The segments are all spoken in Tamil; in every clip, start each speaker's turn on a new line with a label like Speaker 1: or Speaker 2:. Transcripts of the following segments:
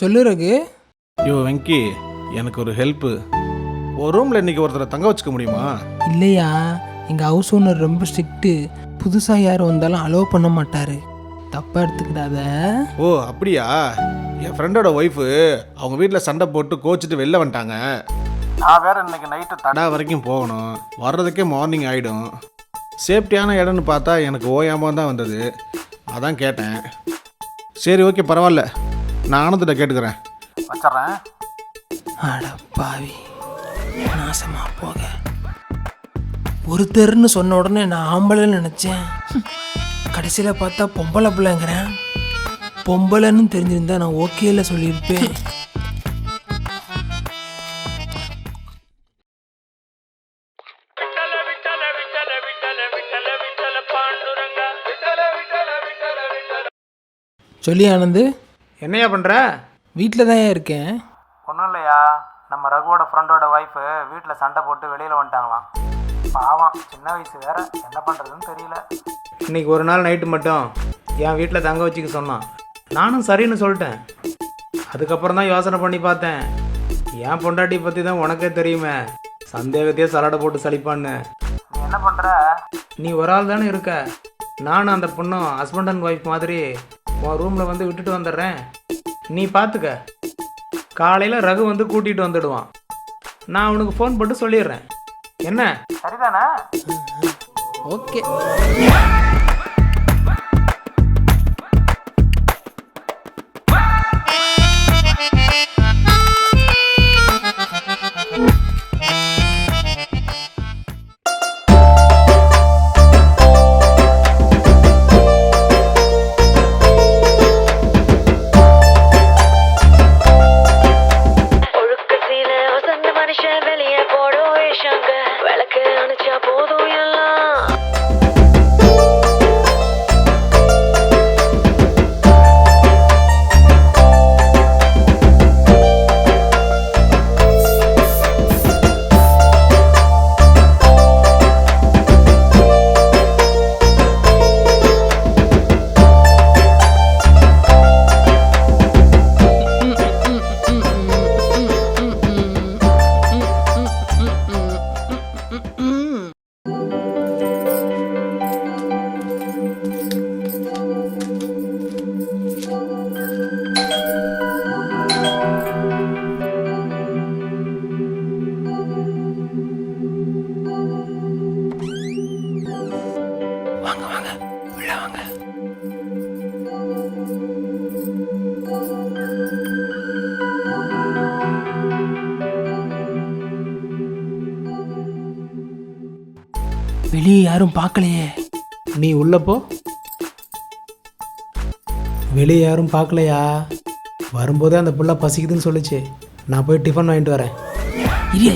Speaker 1: சொல்லு ரகு.
Speaker 2: யோ வெங்கி, எனக்கு ஒரு ஹெல்ப்பு. ஒரு ரூமில் இன்றைக்கி ஒருத்தரை தங்க வச்சுக்க முடியுமா?
Speaker 1: இல்லையா, எங்கள் ஹவுஸ் ஓனர் ரொம்ப ஸ்ட்ரிக்ட்டு. புதுசாக யார் வந்தாலும் அலோவ் பண்ண மாட்டார். தப்பாக எடுத்துக்கிடாத.
Speaker 2: ஓ அப்படியா? என் ஃப்ரெண்டோட ஒய்ஃபு அவங்க வீட்டில் சண்டை போட்டு கோச்சிட்டு வெளில வந்துட்டாங்க. நான் வேறு இன்னைக்கு நைட்டு தடா வரைக்கும் போகணும். வர்றதுக்கே மார்னிங் ஆகிடும். சேஃப்டியான இடம்னு பார்த்தா எனக்கு ஓயாமல் தான் வந்தது. அதான் கேட்டேன். சரி ஓகே பரவாயில்ல, நான் ஆனந்திட்ட கேட்டுக்கிறேன். வச்சிட்றேன்.
Speaker 1: அட பாவி, நாசமா போக. ஒருத்தர்னு சொன்ன உடனே நான் ஆம்பளைன்னு நினச்சேன். கடைசியில் பார்த்தா பொம்பளை பிள்ளைங்கிறேன். பொம்பளைன்னு தெரிஞ்சிருந்தா நான் ஓகேல சொல்லியிருப்பேன். சொல்லி ஆனந்து.
Speaker 3: என்னையா பண்ணுற?
Speaker 1: வீட்டில் தான் இருக்கேன்.
Speaker 3: ஒன்றும் இல்லையா, நம்ம ரகுவோட ஃப்ரெண்டோட ஒய்ஃபு வீட்டில் சண்டை போட்டு வெளியில் வந்துட்டாங்களாம். பாவம், சின்ன வயசு வேற, என்ன பண்ணுறதுன்னு தெரியல. இன்றைக்கி ஒரு நாள் நைட்டு மட்டும் என் வீட்டில் தங்க வச்சுக்க சொன்னான். நானும் சரின்னு சொல்லிட்டேன். அதுக்கப்புறம் தான் யோசனை பண்ணி பார்த்தேன். என் பொண்டாட்டி பற்றி தான் உனக்கே தெரியுமே, சந்தேகத்தையே சலாடை போட்டு சலிப்பான்னு. நீ என்ன பண்ணுற? நீ ஒரு ஆள் தானே இருக்க. நானும் அந்த பொண்ணும் ஹஸ்பண்ட் அண்ட் ஒய்ஃப் மாதிரி உன் ரூமில் வந்து விட்டுட்டு வந்துடுறேன். நீ பார்த்துக்க. காலையில் ரகு வந்து கூட்டிகிட்டு வந்துடுவான். நான் அவனுக்கு ஃபோன் போட்டு சொல்லிடுறேன். என்ன சரிதானே?
Speaker 1: ஓகே. வாங்க வாங்க, உள்ள வாங்க. வெளியே யாரும் பார்க்கலையே.
Speaker 3: நீ உள்ள போ. வெளியே யாரும் பார்க்கலையா? வரும்போதே அந்த புள்ள பசிக்குதுன்னு சொல்லிச்சு. நான் போய் டிஃபன் வாங்கிட்டு வரேன்.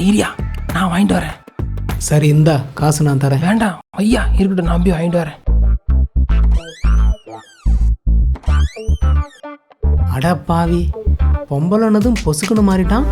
Speaker 1: இரியா, நான் வாங்கிட்டு வரேன்.
Speaker 3: சரி, இந்தா காசு நான் தரேன்.
Speaker 1: வேண்டாம் ஐயா, இருக்கட்டும், நான் போய் வாங்கிட்டு வரேன்.
Speaker 3: அட பாவி, பொம்பளைனதும் பொசுக்குன்னு மாறிட்டான்.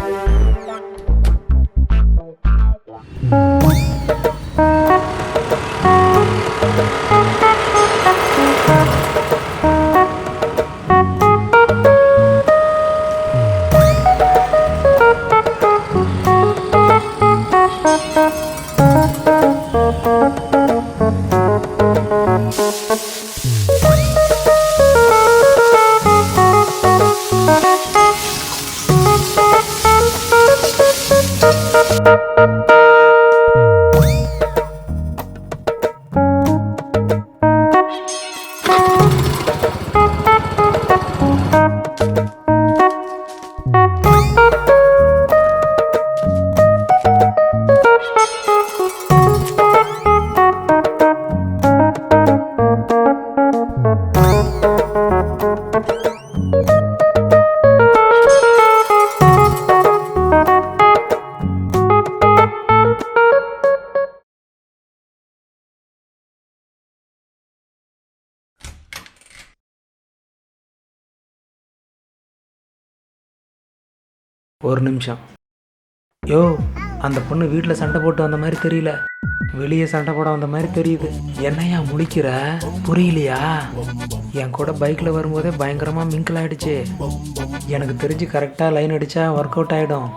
Speaker 3: ஒரு நிமிஷம். யோ, அந்த பொண்ணு வீட்டில் சண்டை போட்டு வந்த மாதிரி தெரியல, வெளியே சண்டை போட வந்த மாதிரி தெரியுது. என்னையா முழிக்கிற? புரியலையா? என் கூட பைக்கில் வரும்போதே பயங்கரமாக மிங்கிள் ஆகிடுச்சு. எனக்கு தெரிஞ்சு கரெக்டாக லைன் அடித்தா ஒர்க் அவுட் ஆகிடும்.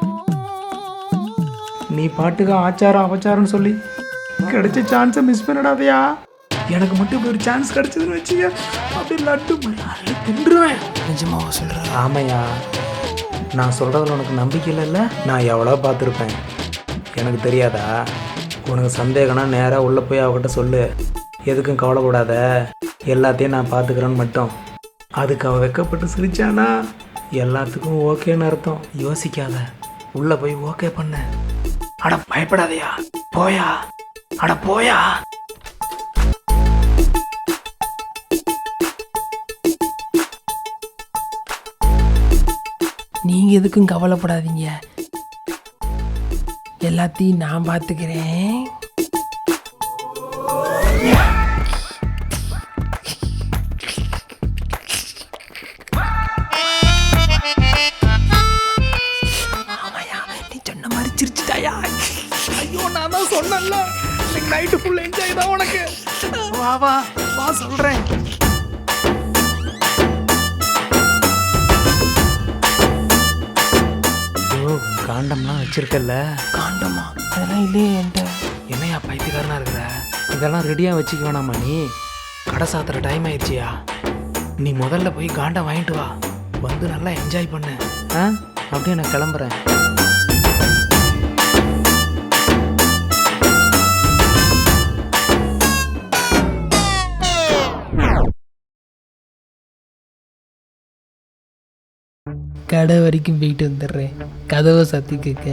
Speaker 3: நீ பாட்டுக்கு ஆச்சாரம் அபச்சாரம்னு சொல்லி கிடைச்ச சான்ஸை மிஸ் பண்ணிடாதையா. எனக்கு மட்டும் இப்படி ஒரு சான்ஸ் கிடைச்சதுன்னு வச்சுக்க, அப்படியே லட்டு மாதிரி தின்றுவேன்.
Speaker 1: நிஜமாவா சொல்கிற?
Speaker 3: ஆமையா, நான் சொல்கிறதுல உனக்கு நம்பிக்கை இல்லைல்ல? நான் எவ்வளோ பார்த்துருப்பேன், எனக்கு தெரியாதா? உனக்கு சந்தேகம்னா நேராக உள்ளே போய் அவகிட்ட சொல்லு. எதுக்கும் கவலைப்படாத, எல்லாத்தையும் நான் பார்த்துக்கிறேன்னு மட்டும். அதுக்கு அவள் வெக்கப்பட்டு சிரிச்சானா எல்லாத்துக்கும் ஓகேன்னு அர்த்தம். யோசிக்காத, உள்ளே போய் ஓகே பண்ண. அட பயப்படாதையா, போயா, அட போயா.
Speaker 1: நீங்கள் எதுக்கும் கவலைப்படாதீங்க, எல்லாத்தையும் நான் பார்த்துக்கிறேன். ஆமாயா, நீ சொன்ன மாதிரி சிரிச்சிட்டாயா? ஐயோ, நான் தான் சொன்னேன்ல, இன்னைக்கு நைட்டு ஃபுல் என்ஜாய் தான் உனக்கு. வா வா வா சொல்கிறேன்.
Speaker 3: காண்டம்லாம் வச்சிருக்கல?
Speaker 1: காண்டமா? அதெல்லாம் இல்லையே என்கிட்ட.
Speaker 3: என்னையா பைத்தியக்காரனா இருக்கிற? இதெல்லாம் ரெடியாக வச்சுக்க வேணாமா நீ? கடை சாத்துற டைம் ஆயிடுச்சியா. நீ முதல்ல போய் காண்டம் வாங்கிட்டு வா, வந்து நல்லா என்ஜாய் பண்ணு. அப்படியே நான் கிளம்புறேன்.
Speaker 1: கடை வரைக்கும் போயிட்டு வந்துடுறேன், கதவை சத்திக்க.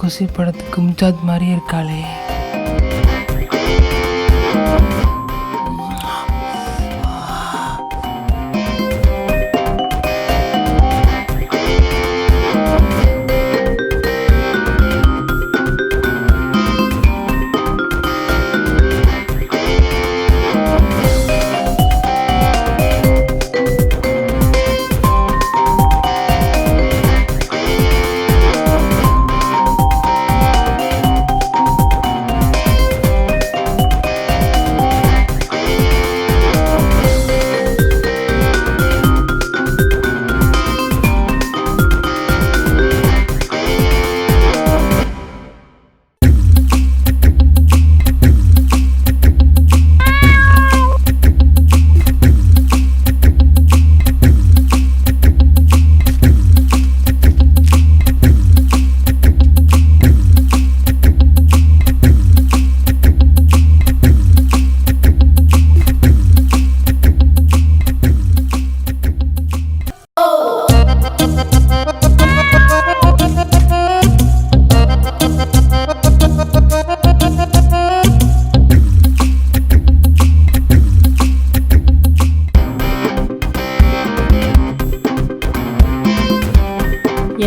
Speaker 1: குசி படத்துக்கு மும்தாஜ் மாதிரியே இருக்காளே.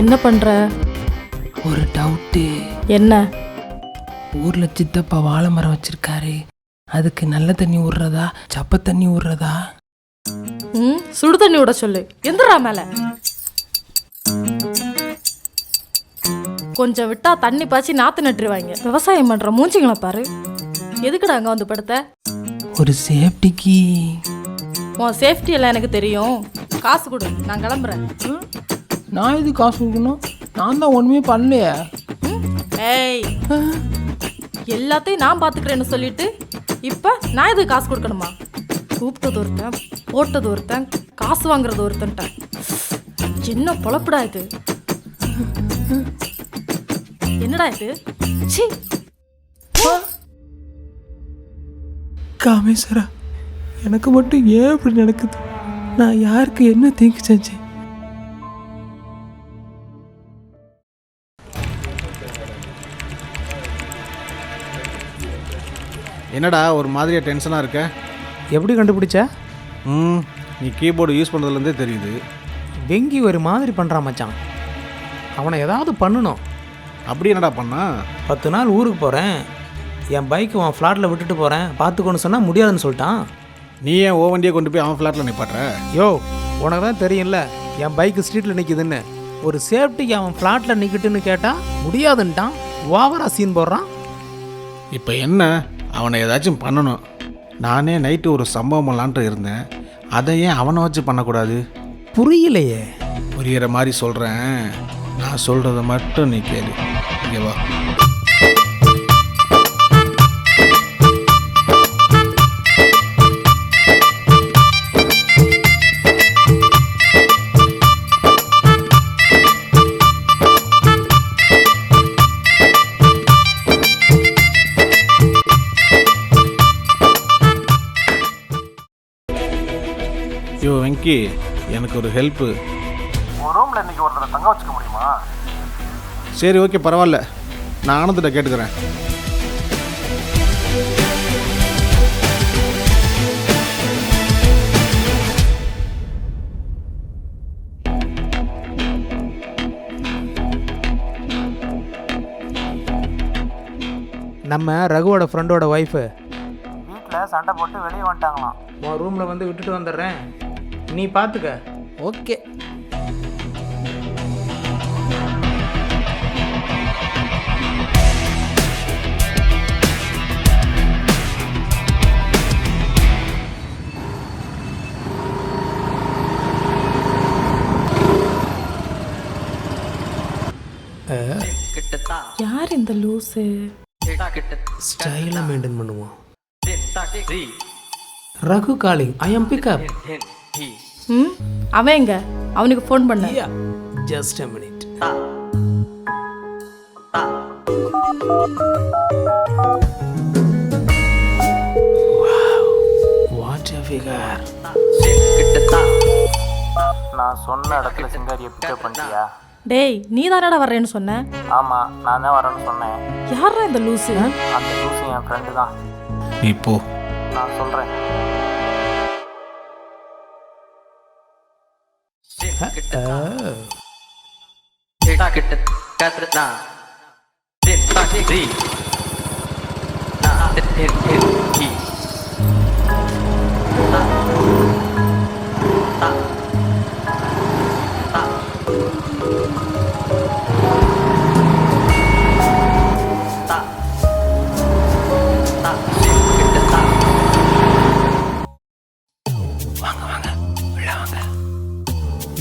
Speaker 4: என்ன பண்ற?
Speaker 1: ஒரு டவுட்டு.
Speaker 4: என்ன?
Speaker 1: ஊர்ல சித்தப்பா வாழை மரம் வச்சிருக்காரு, அதுக்கு நல்ல தண்ணி விடுறதா சப்ப தண்ணி விடுறதா?
Speaker 4: சுடு தண்ணி விட சொல்லு. எந்திரா மேல. கொஞ்சம் விட்டா தண்ணி பாய்ச்சி நாத்து நட்டுருவாங்க. விவசாயம் பண்ற மூஞ்சிங்களா பாரு. எதுக்குடா அங்க வந்து படுத்த?
Speaker 1: ஒரு சேஃப்டிக்கு.
Speaker 4: உன் சேஃப்டி எல்லாம் எனக்கு தெரியும். காசு கொடு, நான் கிளம்புறேன்.
Speaker 1: நான் எது காசு கொடுக்கணும்? நான் தான் ஒன்றுமே பண்ணலையே.
Speaker 4: ஏய், எல்லாத்தையும் நான் பார்த்துக்கிறேன்னு சொல்லிட்டு இப்போ நான் எதுக்கு காசு கொடுக்கணுமா? கூப்பிட்டது ஒருத்தன், போட்டது ஒருத்தன், காசு வாங்குறது ஒருத்தன்ட்ட. என்ன பொழப்புடா இது? என்னடா இது? ச்சீ.
Speaker 1: காமேஸ்வரா, எனக்கு மட்டும் ஏன் இப்படி நடக்குது? நான் யாருக்கு என்ன தீங்கு செஞ்சேன்?
Speaker 2: என்னடா ஒரு மாதிரியாக டென்ஷனாக இருக்க?
Speaker 3: எப்படி கண்டுபிடிச்ச?
Speaker 2: நீ கீபோர்டு யூஸ் பண்ணுறதுலேருந்தே தெரியுது.
Speaker 3: வெங்கி ஒரு மாதிரி பண்ணுறான் மச்சான். அவனை ஏதாவது பண்ணணும்.
Speaker 2: அப்படி என்னடா பண்ணா?
Speaker 3: 10 நாள் ஊருக்கு போகிறேன், என் பைக்கு அவன் ஃப்ளாட்டில் விட்டுட்டு போகிறேன், பார்த்துக்கோன்னு சொன்னால் முடியாதுன்னு சொல்லிட்டான்.
Speaker 2: நீ ஏன் ஓ வண்டியை கொண்டு போய் அவன் ஃப்ளாட்டில் நிப்பாட்டுற?
Speaker 3: யோ, உனக்கு தான் தெரியும்ல என் பைக்கு ஸ்ட்ரீட்டில் நிற்கிதுன்னு. ஒரு சேஃப்டிக்கு அவன் ஃப்ளாட்டில் நிற்கிட்டுன்னு கேட்டால் முடியாதுன்ட்டான். ஓவரா சீன் போடுறான்.
Speaker 2: இப்போ என்ன, அவனை ஏதாச்சும் பண்ணணும். நானே நைட்டு ஒரு சம்பவம் பண்ணலான்ட்டு இருந்தேன். அதை ஏன் அவனை வச்சு பண்ணக்கூடாது?
Speaker 3: புரியலையே.
Speaker 2: புரிகிற மாதிரி சொல்கிறேன், நான் சொல்கிறத மட்டும் நீ கேளு. இங்கே வா. யோ வெங்கி, எனக்கு ஒரு ஹெல்ப்பு.
Speaker 3: ஒரு ரூமில் இன்றைக்கி ஒருத்தரை தங்க வச்சுக்க முடியுமா?
Speaker 2: சரி, ஓகே, பரவாயில்ல. நான் ஆனந்திட்ட கேட்டுக்கிறேன்.
Speaker 3: நம்ம ரகுவோட ஃப்ரெண்டோட ஒய்ஃபு வீட்டில் சண்டை போட்டு வெளியே வந்துட்டாங்களாம். உன் ரூமில் வந்து விட்டுட்டு வந்துடுறேன், நீ பார்த்துக்க.
Speaker 1: ஓகே.
Speaker 4: யார் இந்த லூஸு?
Speaker 3: ஸ்டைலாக மெயின்டைன் பண்ணுவோம். Raghu calling, I am pickup.
Speaker 4: அவன் எங்க? அவனுக்கு ஃபோன் பண்ண.
Speaker 3: Just a minute. What a figure. நான் சொன்ன இடத்துல சிங்காரியை பிக்கப் பண்ணிட்டியா?
Speaker 4: டேய், நீ தானடா வர்றேன்னு சொன்ன?
Speaker 3: ஆமாம், நான் தான் வரேன்னு சொன்னேன்.
Speaker 4: யாரா இந்த லூஸு?
Speaker 3: அந்த லூசு என் ஃப்ரெண்டு தான்.
Speaker 2: நீ போ.
Speaker 3: நான் சொல்கிறேன்.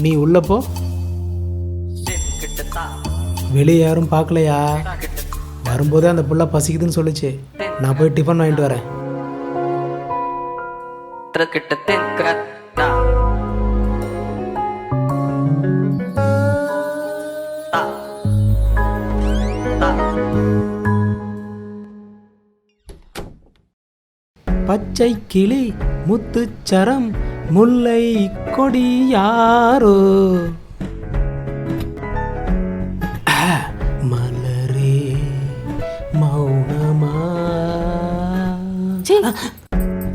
Speaker 3: நீ உள்ள போ. வெளியே யாரும் பார்க்கலையா? வரும்போதே அந்த புள்ள பசிக்குதுன்னு சொல்லிச்சு. நான் போய் டிஃபன் வாங்கிட்டு வரேன். பச்சை கிளி முத்துச்சரம் முல்லை கொடி யாரோ மலரே மௌனமா.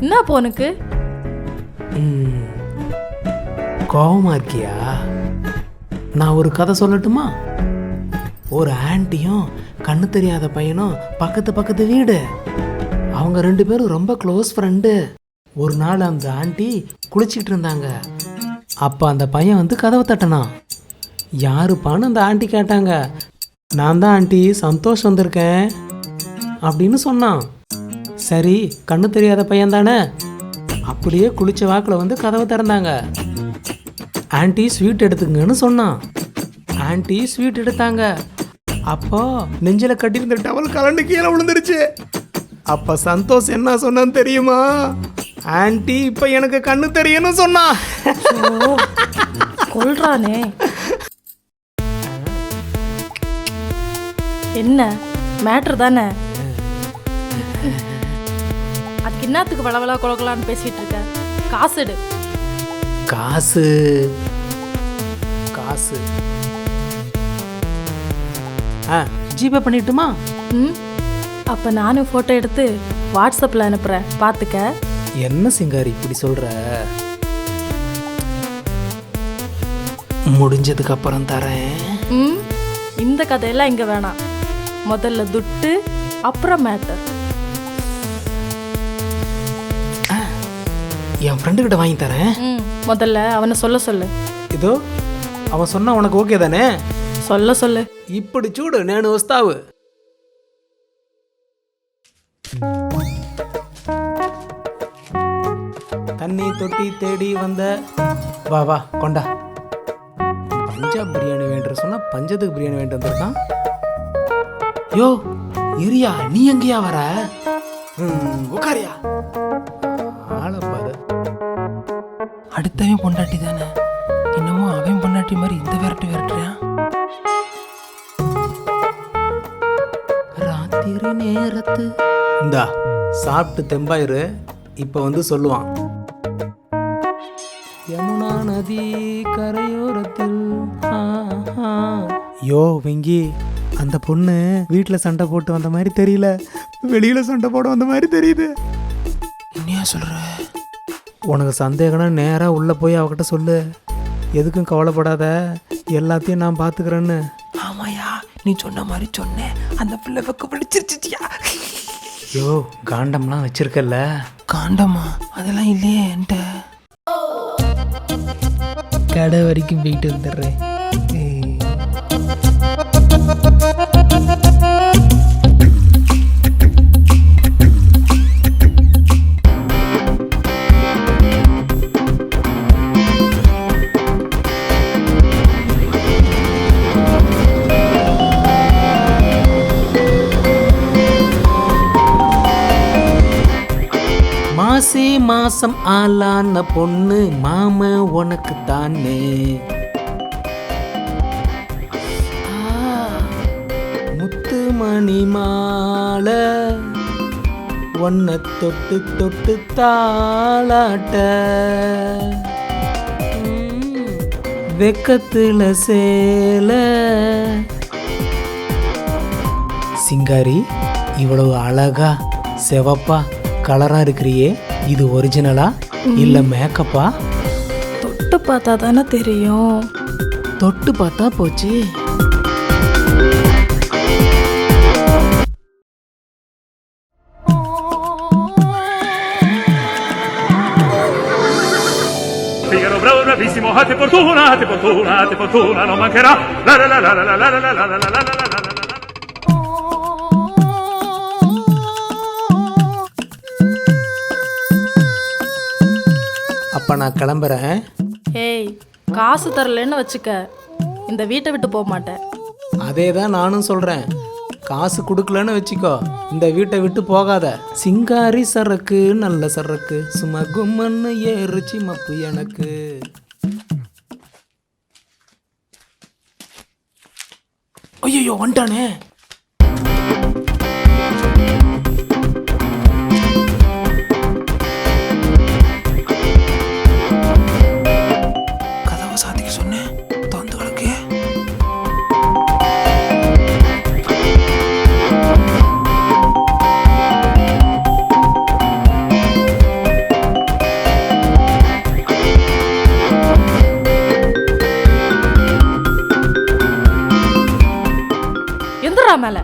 Speaker 4: என்ன போனுக்கு
Speaker 3: கோவமா இருக்கியா? நான் ஒரு கதை சொல்லட்டுமா? ஒரு ஆன்ட்டியும் கண்ணு தெரியாத பையனும் பக்கத்து வீடு. அவங்க 2 பேரும் ரொம்ப க்ளோஸ் ஃப்ரெண்டு. ஒரு நாள் அந்த ஆண்டி குளிச்சுக்கிட்டு இருந்தாங்க. அப்போ அந்த பையன் வந்து கதவை தட்டினான். யாருப்பான்னு அந்த ஆண்டி கேட்டாங்க. நான் தான் ஆண்டி, சந்தோஷ் வந்திருக்கேன் அப்படின்னு சொன்னான். சரி, கண்ணு தெரியாத பையன் தானே. அப்படியே குளிச்ச வாக்கில் வந்து கதவை திறந்தாங்க. ஆன்ட்டி ஸ்வீட் எடுத்துக்கங்கன்னு சொன்னான். ஆன்ட்டி ஸ்வீட் எடுத்தாங்க. அப்போ நெஞ்சில் கட்டியிருந்த டவல் கலண்டு கீழே விழுந்துருச்சு. அப்போ சந்தோஷ் என்ன சொன்னான்னு தெரியுமா? ஆன்ட்டி இப்போ எனக்கு கண்ணு தெரியும்னு சொன்னான்.
Speaker 4: கொல்றானே. என்ன மேட்ரு தானே? அதுக்கு என்னத்துக்கு வளவளா கொலகலான்னு பேசிட்டு இருக்க? காசு எடு.
Speaker 3: காசு காசு ஜிபே பண்ணிட்டுமா?
Speaker 4: அப்போ நானும் ஃபோட்டோ எடுத்து வாட்ஸ்அப்பில் அனுப்புகிறேன், பார்த்துக்க.
Speaker 3: என்ன சிங்காரி இப்படி சொல்கிற? முடிஞ்சதுக்கு அப்புறம் தரேன்.
Speaker 4: இந்த கதையெல்லாம் இங்கே வேணாம். முதல்ல துட்டு, அப்புறம் மேட்டர்.
Speaker 3: என் ஃப்ரெண்டுக்கிட்ட வாங்கி தரேன்.
Speaker 4: முதல்ல அவனை சொல்ல சொல்லு.
Speaker 3: இதோ அவன் சொன்னா உனக்கு ஓகே தானே?
Speaker 4: சொல்ல சொல்லு.
Speaker 3: இப்படி சூடு நேனு வஸ்தாவு. தண்ணி தொட்டி தேடி வந்த வா வா கொண்டா. பஞ்சாப் பிரியாணி வேண்டுற சொன்னா பஞ்சத்துக்கு பிரியாணி வேண்டு வந்திருக்கான். யோ இரியா, நீ எங்கேயா வர? உக்காரியா. ஆளை பாரு.
Speaker 1: அடுத்தவன் பொண்டாட்டி தானே, இன்னமும் அவன் பொண்டாட்டி மாதிரி இந்த விரட்டுறான்.
Speaker 3: ராத்திரி நேரத்து இந்தா சாப்பிட்டு தெம்பாயிரு. இப்போ வந்து சொல்லுவான். யமுனா நதி கரையோரத்தில். யோ வெங்கி, அந்த பொண்ணு வீட்டில் சண்டை போட்டு வந்த மாதிரி தெரியல, வெளியில சண்டை போட வந்த மாதிரி தெரியுது.
Speaker 1: என்னையா சொல்ற?
Speaker 3: உனக்கு சந்தேகம்னா நேராக உள்ளே போய் அவகிட்ட சொல்லு. எதுக்கும் கவலைப்படாத, எல்லாத்தையும் நான் பார்த்துக்கிறேன்னு.
Speaker 1: ஆமாயா, நீ சொன்ன மாதிரி சொன்னேன். அந்த பிள்ளை வெக்க பிடிச்சிருச்சியா?
Speaker 3: யோ காண்டம்லாம் வச்சிருக்கல?
Speaker 1: காண்டமா? அதெல்லாம் இல்லையே என்கிட்ட.
Speaker 3: கடை வரைக்கும் போயிட்டு வந்துடுறேன். மாசி மாசம் ஆளான பொண்ணு மாம உனக்கு தானே. முத்து மணி மாலை ஒன்ன தொட்டு தொட்டு தாளாட்ட. வெக்கத்துல சேல சிங்காரி, இவ்வளவு அழகா செவப்பா கலரா இருக்கிறியே, இது ஒரிஜினலா இல்ல மேக்கப்பா?
Speaker 4: தொட்டு பார்த்தா தானே தெரியும்.
Speaker 3: தொட்டு பார்த்தா போச்சு.
Speaker 5: Figaro bravo bravissimo,ate fortuna, non mancherà. La la la la la la la la la la la la.
Speaker 3: அப்ப நான் கிளம்புறேன்.
Speaker 4: ஏய், காசு தரலன்னு வச்சுக்க, இந்த வீட்டை விட்டு போக மாட்டேன்.
Speaker 3: அதே தான் நானும் சொல்றேன். காசு கொடுக்கலன்னு வச்சுக்கோ, இந்த வீட்டை விட்டு போகாத. சிங்காரி சரக்கு நல்ல சரக்கு, சும்மா கும்மன்னு ஏறுச்சி மப்பு எனக்கு. ஐயோ வந்துட்டானே.
Speaker 1: கதவை சாத்திக்க சொன்னேன், தொந்து கிடக்கு.
Speaker 4: எந்திரா மேல.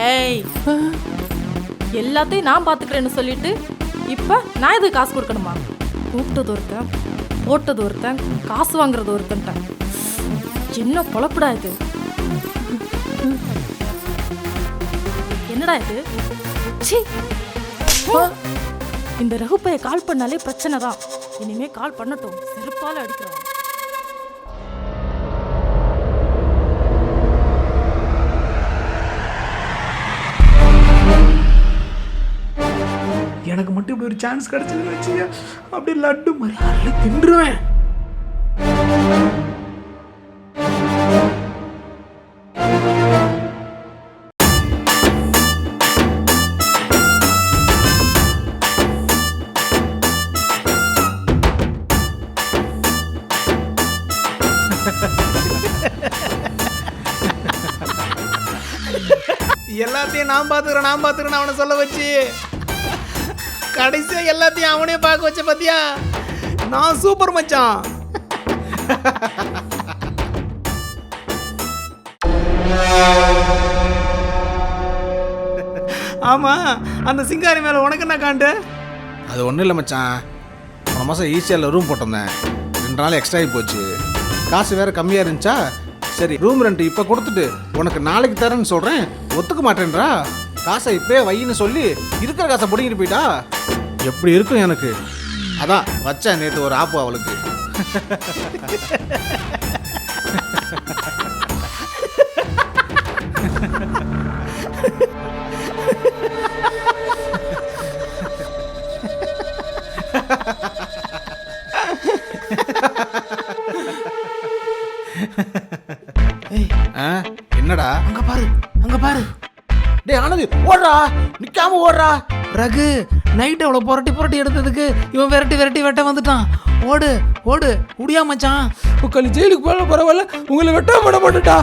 Speaker 4: ஏய், எல்லாத்தையும் நான் பாத்துக்கிறேன்னு சொல்லிட்டு இப்ப நான் எதுக்கு காசு கொடுக்கணுமா? கூப்பிட்டது ஒருத்தன், போட்டது ஒருத்தன், காசு வாங்குறது ஒருத்தன். என்ன பொழப்புடா இது? என்னடா இது? ச்சீ! இந்த ரகுப்பைய கால் பண்ணாலே பிரச்சனை தான். இனிமே கால் பண்ணட்டும், செருப்பால அடிக்கிறோம்.
Speaker 1: எனக்கு மட்டும் இப்படி ஒரு சான்ஸ் கிடைச்சதுன்னு வச்சுக்க, அப்படியே லட்டு மாதிரி அள்ளி தின்றுவேன். எல்லாத்தையும் நான் பார்த்துக்கிறேன் அவனை சொல்ல வச்சு கடைசியா எல்லாத்தையும் அவனே பார்க்க வச்ச பாத்தியா? நான் சூப்பர் மச்சான். ஆமா, அந்த சிங்காரி மேல உனக்கு என்ன காண்டு?
Speaker 2: அது ஒன்றும் இல்லை மச்சான், போன மாதம் ஈஸியாக ரூம் போட்டிருந்தேன். 2 நாள் எக்ஸ்ட்ரா ஆகி போச்சு. காசு வேறு கம்மியாக இருந்துச்சா, சரி ரூம் ரெண்ட் இப்போ கொடுத்துட்டு உனக்கு நாளைக்கு தரேன்னு சொல்கிறேன், ஒத்துக்க மாட்டேன்றா. காசை இப்போயே வையின்னு சொல்லி இருக்கிற காசை பிடிங்கிட்டு போயிட்டா. எப்படி இருக்கும் எனக்கு? அதான் வச்சேன் நேற்று ஒரு ஆப்பு அவளுக்கு. என்னடா?
Speaker 1: அங்க பாரு.
Speaker 2: டேய் ஆனந்தி, ஓடுறா, நிக்காம ஓடுறா.
Speaker 1: ரகு நைட் அவ்வளோ புரட்டி எடுத்ததுக்கு இவன் விரட்டி வெட்ட வந்துட்டான். ஓடு முடியா மச்சான். உட்காந்து ஜெயிலுக்கு போல பரவாயில்ல, உங்களை வெட்ட விட மாட்டேட்டா.